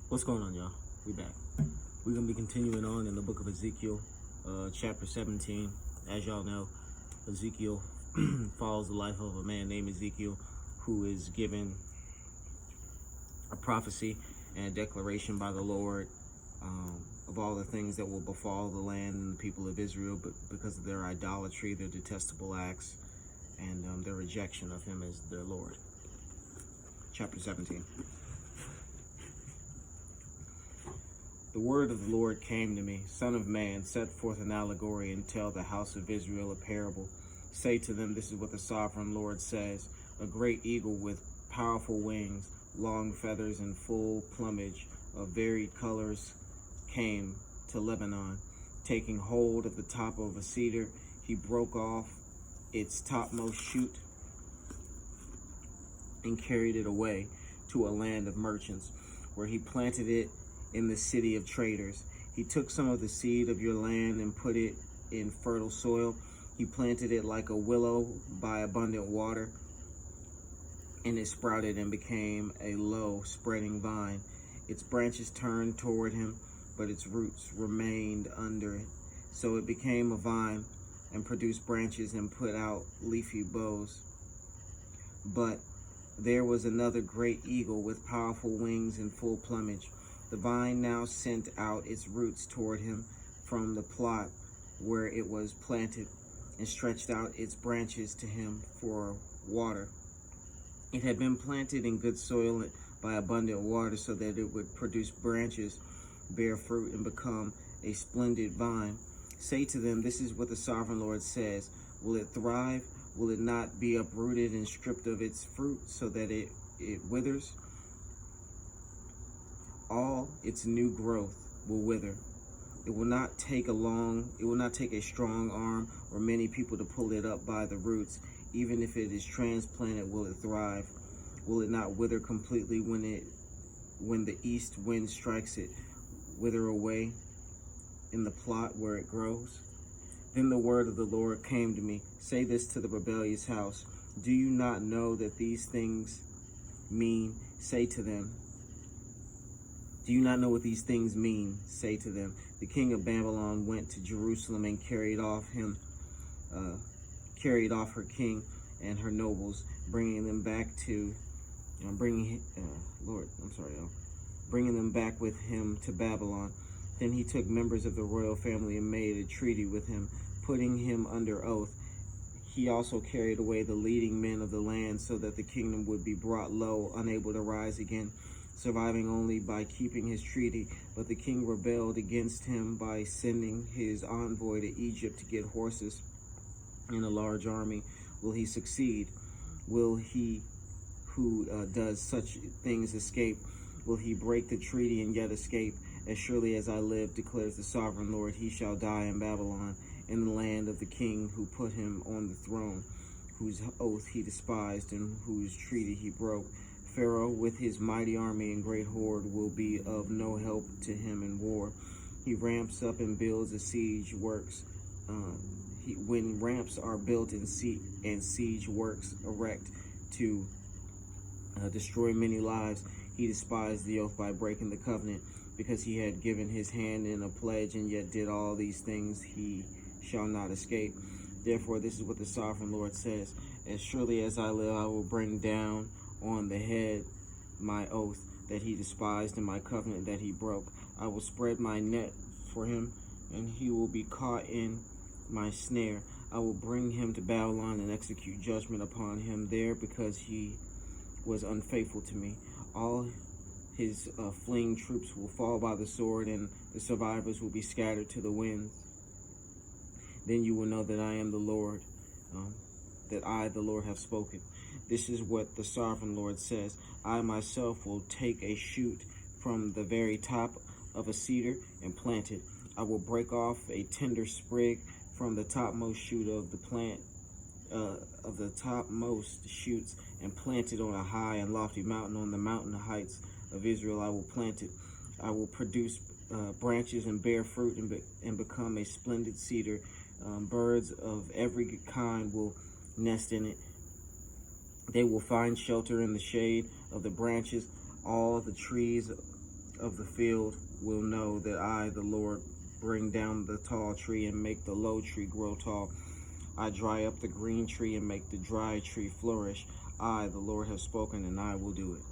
What's going on, y'all? We back. We're going to be continuing on in the book of Ezekiel, chapter 17. As y'all know, Ezekiel follows the life of a man named Ezekiel, who is given a prophecy and a declaration by the Lord of all the things that will befall the land and the people of Israel, but because of their idolatry, their detestable acts, and their rejection of him as their Lord. Chapter 17. The word of the Lord came to me, Son of man, set forth an allegory and tell the house of Israel a parable. Say to them, this is what the sovereign Lord says. A great eagle with powerful wings, long feathers and full plumage of varied colors came to Lebanon. Taking hold of the top of a cedar, he broke off its topmost shoot and carried it away to a land of merchants, where he planted it in the city of traders. He took some of the seed of your land and put it in fertile soil. He planted it like a willow by abundant water, and it sprouted and became a low spreading vine. Its branches turned toward him, but its roots remained under it. So it became a vine and produced branches and put out leafy boughs. But there was another great eagle with powerful wings and full plumage. The vine now sent out its roots toward him from the plot where it was planted, and stretched out its branches to him for water. It had been planted in good soil by abundant water, so that it would produce branches, bear fruit, and become a splendid vine. Say to them, this is what the sovereign Lord says. Will it thrive? Will it not be uprooted and stripped of its fruit, so that it withers? All its new growth will wither. It will not take a strong arm or many people to pull it up by the roots. Even if it is transplanted, will it thrive? Will it not wither completely when the east wind strikes it, wither away in the plot where it grows? Then the word of the Lord came to me. Say this to the rebellious house. Do you not know that these things mean? Say to them. Do you not know what these things mean? Say to them. The king of Babylon went to Jerusalem and carried off her king and her nobles, bringing them back with him to Babylon. Then he took members of the royal family and made a treaty with him, putting him under oath. He also carried away the leading men of the land, so that the kingdom would be brought low, unable to rise again, surviving only by keeping his treaty. But the king rebelled against him by sending his envoy to Egypt to get horses and a large army. Will he succeed? Will he who does such things escape? Will he break the treaty and yet escape? As surely as I live, declares the sovereign Lord, he shall die in Babylon, in the land of the king who put him on the throne, whose oath he despised and whose treaty he broke. Pharaoh with his mighty army and great horde will be of no help to him in war. He ramps up and builds a siege works. When ramps are built and siege works erect to destroy many lives, he despised the oath by breaking the covenant, because he had given his hand in a pledge and yet did all these things. He shall not escape. Therefore, this is what the sovereign Lord says. As surely as I live, I will bring down on the head my oath that he despised and my covenant that he broke. I will spread my net for him, and he will be caught in my snare. I will bring him to Babylon and execute judgment upon him there, because he was unfaithful to me. All his fleeing troops will fall by the sword, and the survivors will be scattered to the winds. Then you will know that I am the Lord, that I, the Lord, have spoken. This is what the sovereign Lord says. I myself will take a shoot from the very top of a cedar and plant it. I will break off a tender sprig from the topmost shoot of the plant, of the topmost shoots, and plant it on a high and lofty mountain. On the mountain heights of Israel I will plant it. I will produce branches and bear fruit and become a splendid cedar. Birds of every kind will nest in it. They will find shelter in the shade of the branches. All the trees of the field will know that I, the Lord, bring down the tall tree and make the low tree grow tall. I dry up the green tree and make the dry tree flourish. I, the Lord, have spoken, and I will do it.